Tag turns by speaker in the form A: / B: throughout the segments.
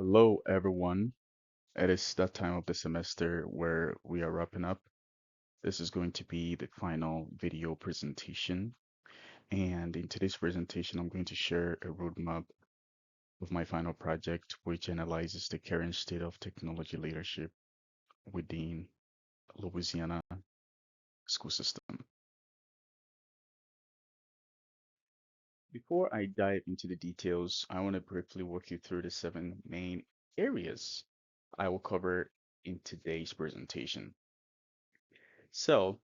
A: Hello, everyone. It is that time of the semester where we are wrapping up. This is going to be the final video presentation. And in today's presentation, I'm going to share a roadmap of my final project, which analyzes the current state of technology leadership within Louisiana school system. Before I dive into the details, I want to briefly walk you through the seven main areas I will cover in today's presentation. So,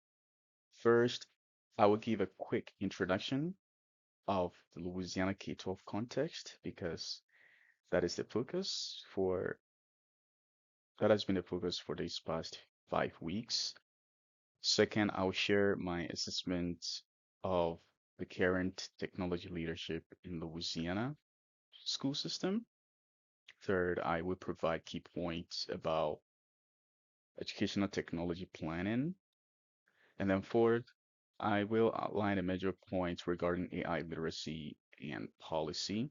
A: first, I will give a quick introduction of the Louisiana K-12 context because that is the focus for that has been the focus for these past 5 weeks. Second, I'll share my assessment of the current technology leadership in Louisiana school system. Third, I will provide key points about educational technology planning. And then fourth, I will outline the major points regarding AI literacy and policy,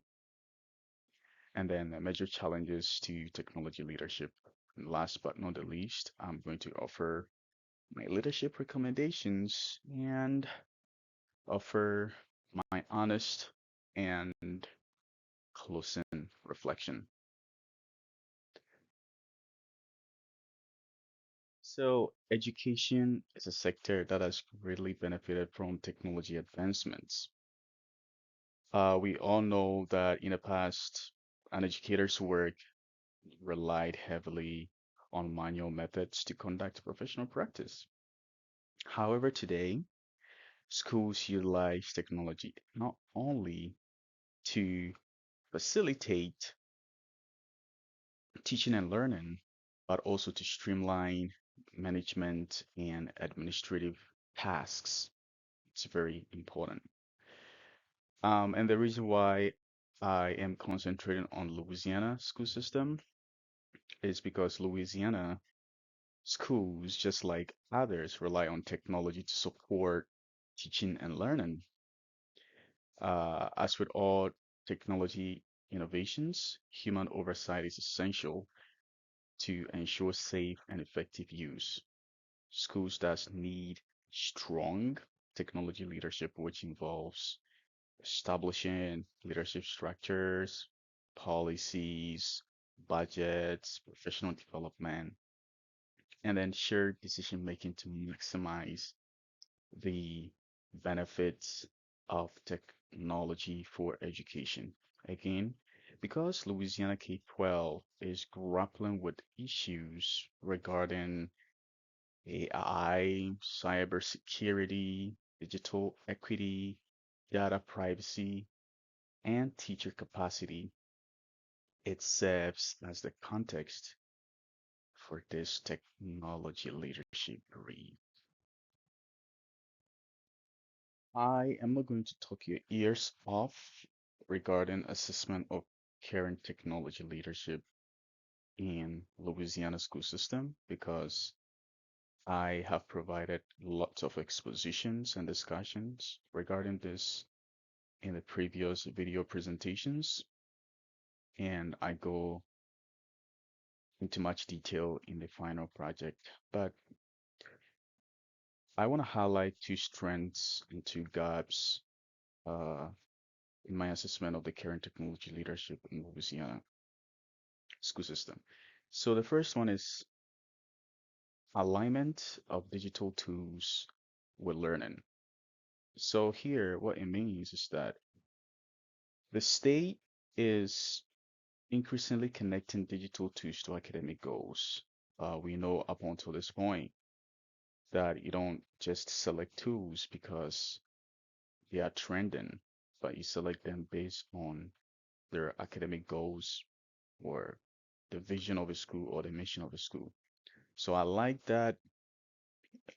A: and then the major challenges to technology leadership. And last but not the least, I'm going to offer my leadership recommendations and offer my honest and closing reflection. So, education is a sector that has greatly benefited from technology advancements. We all know that in the past, an educator's work relied heavily on manual methods to conduct professional practice. However, today, schools utilize technology not only to facilitate teaching and learning, but also to streamline management and administrative tasks. It's very important. And the reason why I am concentrating on Louisiana school system is because Louisiana schools, just like others, rely on technology to support teaching and learning. As with all technology innovations, human oversight is essential to ensure safe and effective use. Schools thus need strong technology leadership, which involves establishing leadership structures, policies, budgets, professional development, and then shared decision making to maximize the benefits of technology for education. Again, because Louisiana K-12 is grappling with issues regarding AI, cybersecurity, digital equity, data privacy, and teacher capacity, it serves as the context for this technology leadership brief. I am not going to talk your ears off regarding assessment of current technology leadership in Louisiana school system because I have provided lots of expositions and discussions regarding this in the previous video presentations, and I go into much detail in the final project. But I want to highlight two strengths and two gaps uh, in my assessment of the current technology leadership in Louisiana school system. So the first one is alignment of digital tools with learning. So here, what it means is that the state is increasingly connecting digital tools to academic goals. We know up until this point that you don't just select tools because they are trending, but you select them based on their academic goals or the vision of a school or the mission of a school. So I like that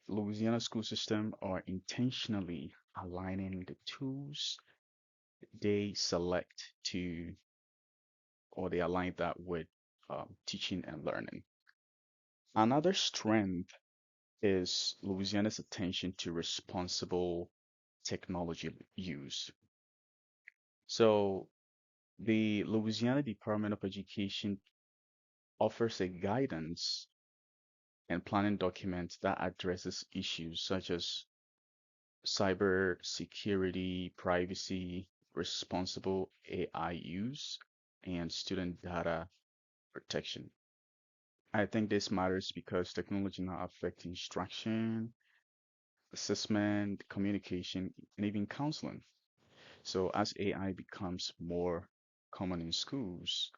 A: Louisiana school system are intentionally aligning the tools they select to, or they align that with teaching and learning. Another strength is Louisiana's attention to responsible technology use. So The Louisiana Department of Education offers a guidance and planning document that addresses issues such as cyber security, privacy, responsible AI use, and student data protection. I think this matters because technology now affects instruction, assessment, communication, and even counseling. So as AI becomes more common in schools,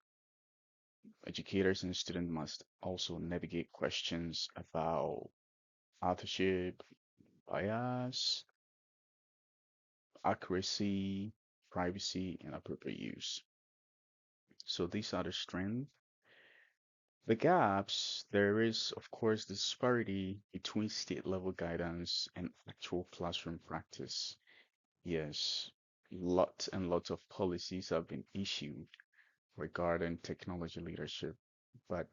A: educators and students must also navigate questions about authorship, bias, accuracy, privacy, and appropriate use. So these are the strengths. The gaps, there is, of course, disparity between state level guidance and actual classroom practice. Yes, lots and lots of policies have been issued regarding technology leadership, but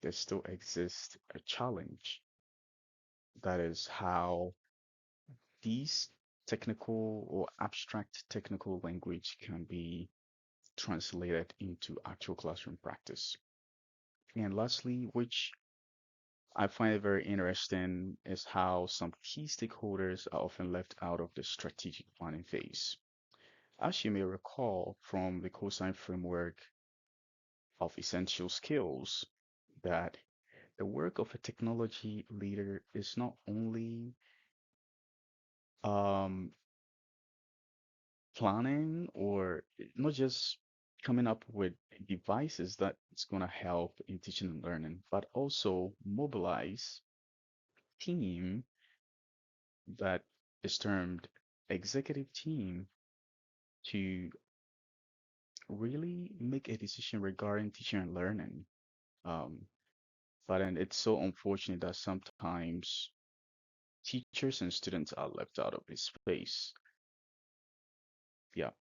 A: there still exists a challenge. That is how these technical or abstract technical language can be translated into actual classroom practice. And lastly, which I find it very interesting, is how some key stakeholders are often left out of the strategic planning phase. As you may recall from the cosine framework of essential skills, that the work of a technology leader is not only um, planning or not just coming up with devices that it's going to help in teaching and learning, but also mobilize team that is termed executive team to really make a decision regarding teaching and learning. Um, but then it's so unfortunate that sometimes teachers and students are left out of this space. Yeah,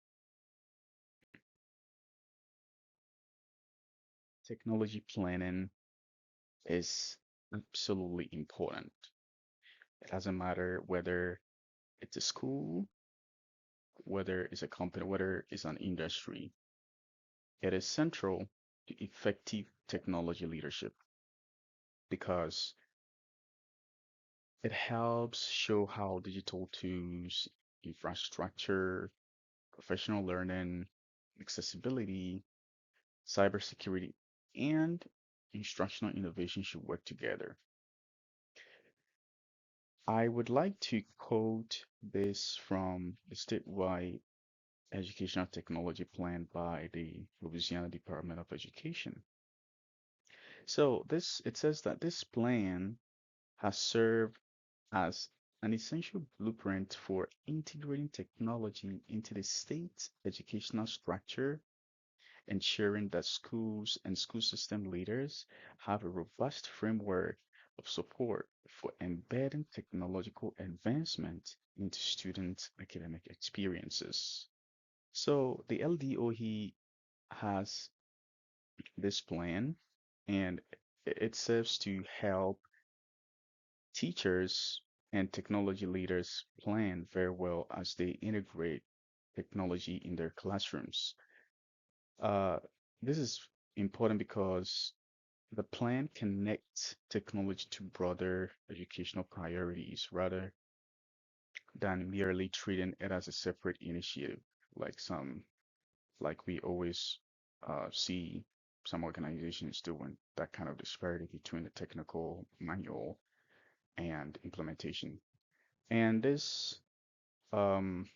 A: technology planning is absolutely important. It doesn't matter whether it's a school, whether it's a company, whether it's an industry. It is central to effective technology leadership because it helps show how digital tools, infrastructure, professional learning, accessibility, cybersecurity, and instructional innovation should work together. I would like to quote this from the statewide educational technology plan by the Louisiana Department of Education. So this it says that this plan has served as an essential blueprint for integrating technology into the state's educational structure, ensuring that schools and school system leaders have a robust framework of support for embedding technological advancement into students' academic experiences. So the LDOE has this plan, and it serves to help teachers and technology leaders plan very well as they integrate technology in their classrooms. Uh, this is important because the plan connects technology to broader educational priorities rather than merely treating it as a separate initiative, like like we always see some organizations doing, that kind of disparity between the technical manual and implementation. And this um,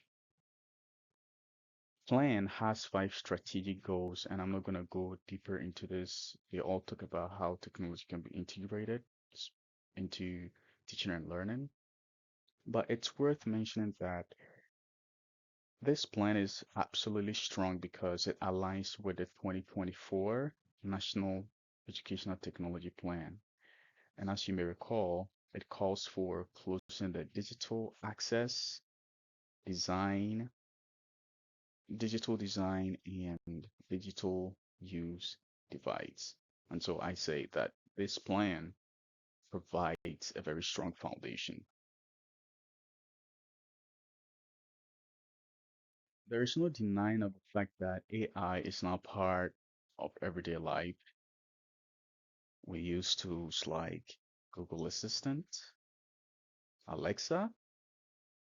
A: plan has five strategic goals, and I'm not going to go deeper into this. They all talk about how technology can be integrated into teaching and learning. But it's worth mentioning that this plan is absolutely strong because it aligns with the 2024 National Educational Technology Plan. And as you may recall, it calls for closing the design, digital design and digital use divides. And so I say that this plan provides a very strong foundation. there is no denying of the fact that AI is now part of everyday life. We use tools like Google Assistant, Alexa,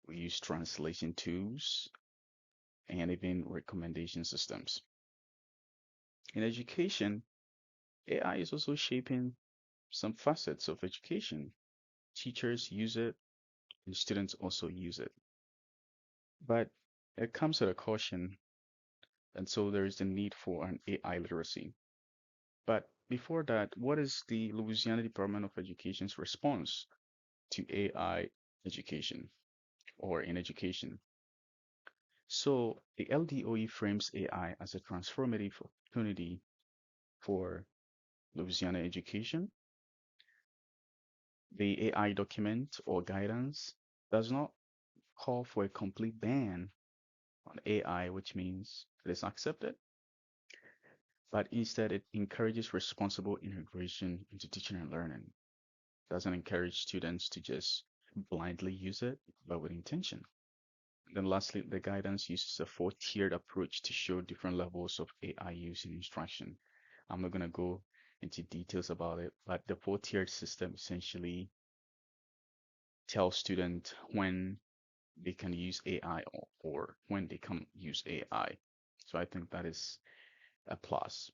A: we use translation tools, and even recommendation systems. In education, AI is also shaping some facets of education. Teachers use it, and students also use it. But it comes at a caution, and so there is the need for an AI literacy. But before that, what is the Louisiana Department of Education's response to AI education or in education? So the LDOE frames AI as a transformative opportunity for Louisiana education. The AI document or guidance does not call for a complete ban on AI, which means it is accepted, but instead it encourages responsible integration into teaching and learning. It doesn't encourage students to just blindly use it, but with intention. And then lastly, the guidance uses a four-tiered approach to show different levels of AI use in instruction. I'm not going to go into details about it, but the four-tiered system essentially tells students when they can use AI or when they can use AI. So I think that is a plus.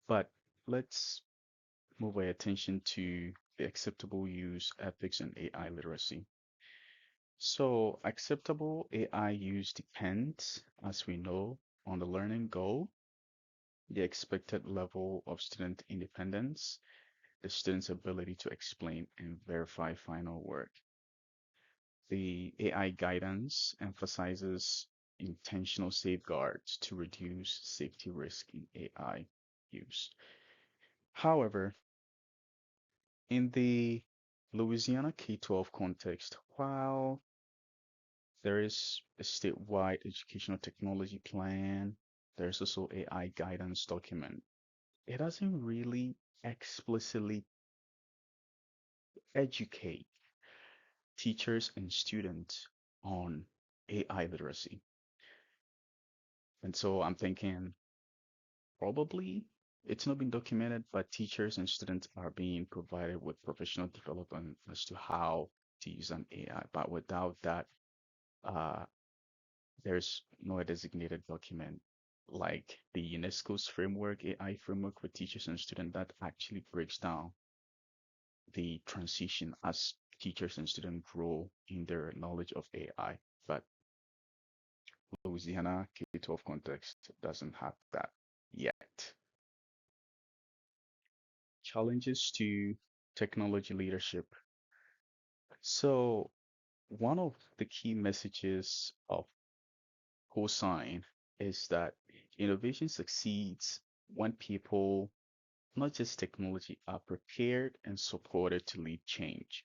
A: But let's move our attention to the acceptable use, ethics, and AI literacy. So acceptable AI use depends, as we know, on the learning goal, the expected level of student independence, the student's ability to explain and verify final work. The AI guidance emphasizes intentional safeguards to reduce safety risk in AI use. However, in the Louisiana K-12 context, while there is a statewide educational technology plan, there's also AI guidance document. It doesn't really explicitly educate teachers and students on AI literacy. And so I'm thinking probably it's not been documented, but teachers and students are being provided with professional development as to how to use an AI. But without that, uh, there's no designated document like the UNESCO's framework, AI framework for teachers and students that actually breaks down the transition as teachers and students grow in their knowledge of AI. But Louisiana K-12 context doesn't have that yet. Challenges to technology leadership. So one of the key messages of Cosign is that innovation succeeds when people, not just technology, are prepared and supported to lead change.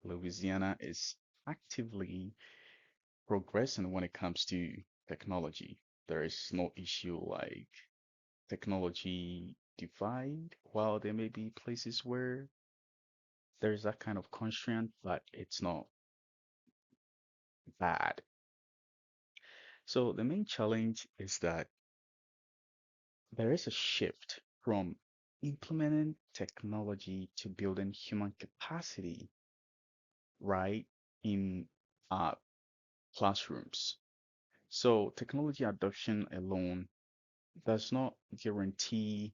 A: Louisiana is actively progressing when it comes to technology. There is no issue like technology divide, while there may be places where there's that kind of constraint, but it's not bad. So the main challenge is that there is a shift from implementing technology to building human capacity, right, in uh, classrooms. So technology adoption alone does not guarantee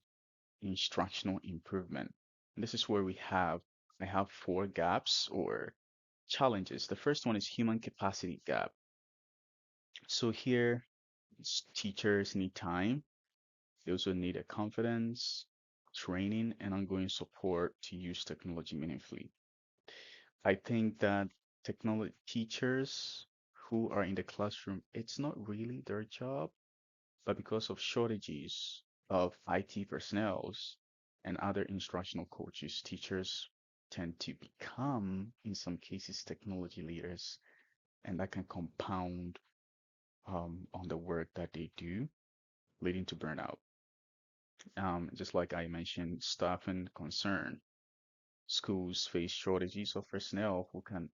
A: instructional improvement. And this is where I have four gaps or challenges. The first one is human capacity gap. So here, teachers need time. They also need a confidence, training, and ongoing support to use technology meaningfully. I think that technology teachers who are in the classroom, it's not really their job, but because of shortages of IT personnel and other instructional coaches, teachers tend to become, in some cases, technology leaders, and that can compound on the work that they do, leading to burnout. Just like I mentioned, staffing concern. Schools face shortages of personnel who can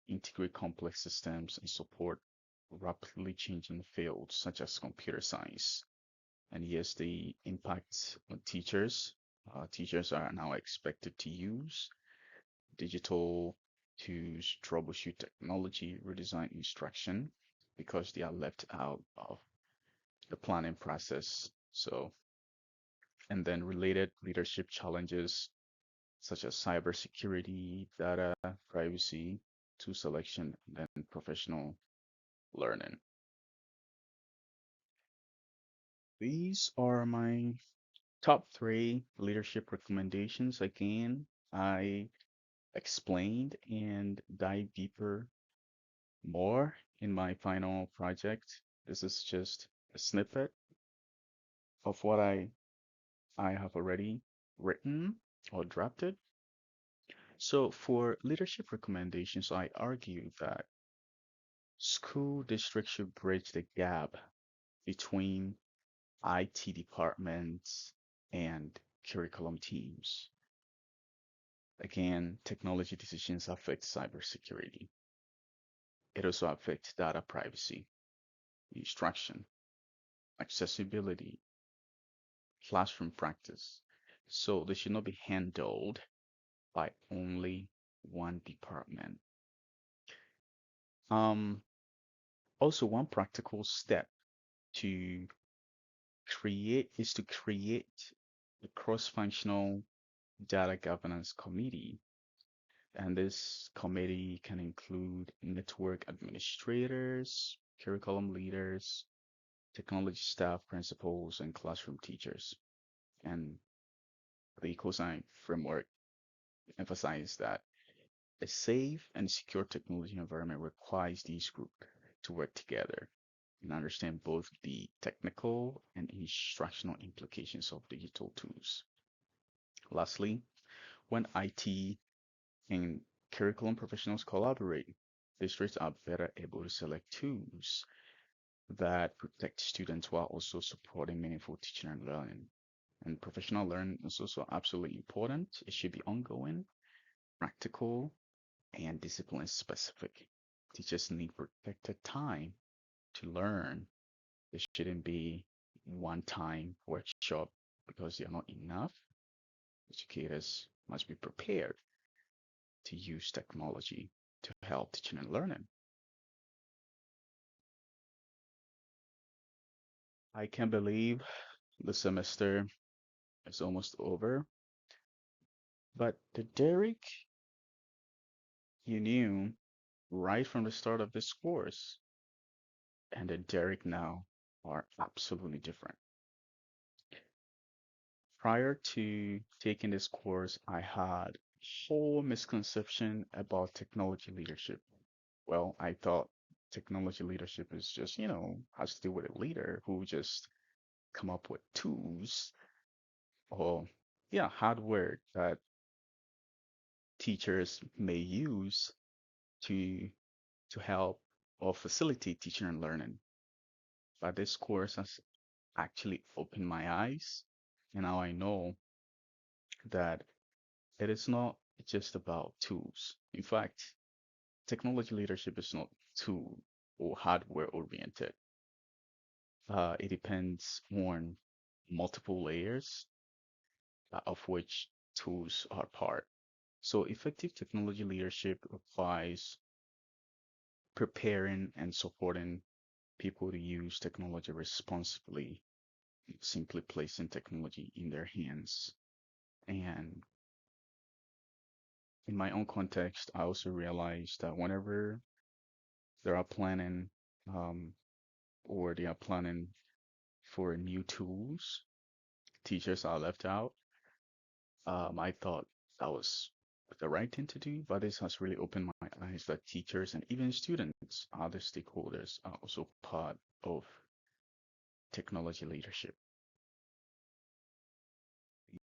A: integrate complex systems and support. rapidly changing fields such as computer science. And yes, the impact on teachers. Teachers are now expected to use digital tools, troubleshoot technology, redesign instruction because they are left out of the planning process. So, and then related leadership challenges such as cybersecurity, data privacy, tool selection, and then professional learning. These are my top three leadership recommendations. Again, I explained and dive deeper more in my final project. This is just a snippet of what I have already written or drafted. So for leadership recommendations, I argue that school districts should bridge the gap between IT departments and curriculum teams. Again, technology decisions affect cybersecurity. It also affects data privacy, instruction, accessibility, classroom practice. So they should not be handled by only one department. Um, Also, one practical step to create a cross-functional data governance committee. And this committee can include network administrators, curriculum leaders, technology staff, principals, and classroom teachers. And the cosine framework emphasizes that a safe and secure technology environment requires these groups to work together and understand both the technical and instructional implications of digital tools. Lastly, when IT and curriculum professionals collaborate, districts are better able to select tools that protect students while also supporting meaningful teaching and learning. And professional learning is also absolutely important. It should be ongoing, practical, and discipline specific. Teachers need protected time to learn. There shouldn't be one time workshop because they're not enough. Educators must be prepared to use technology to help teaching and learning. I can't believe the semester is almost over, but the Derek you knew right from the start of this course and the Derek now are absolutely different. Prior to taking this course, I had whole misconception about technology leadership. Well, I thought technology leadership is just, has to do with a leader who just come up with tools or yeah, hardware that teachers may use to to help or facilitate teaching and learning. But this course has actually opened my eyes, and now I know that it is not just about tools. In fact, technology leadership is not tool or hardware oriented. It depends on multiple layers of which tools are part. So effective technology leadership requires preparing and supporting people to use technology responsibly, simply placing technology in their hands. And in my own context, I also realized that whenever there are planning um, or they are planning for new tools, teachers are left out. I thought that was the right thing to do, but this has really opened my eyes that teachers and even students, other stakeholders, are also part of technology leadership.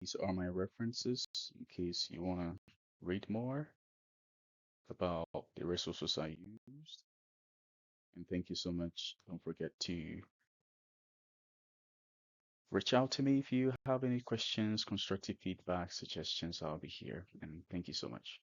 A: These are my references in case you want to read more about the resources I used. And thank you so much. Don't forget to reach out to me if you have any questions, constructive feedback, suggestions. I'll be here. And thank you so much.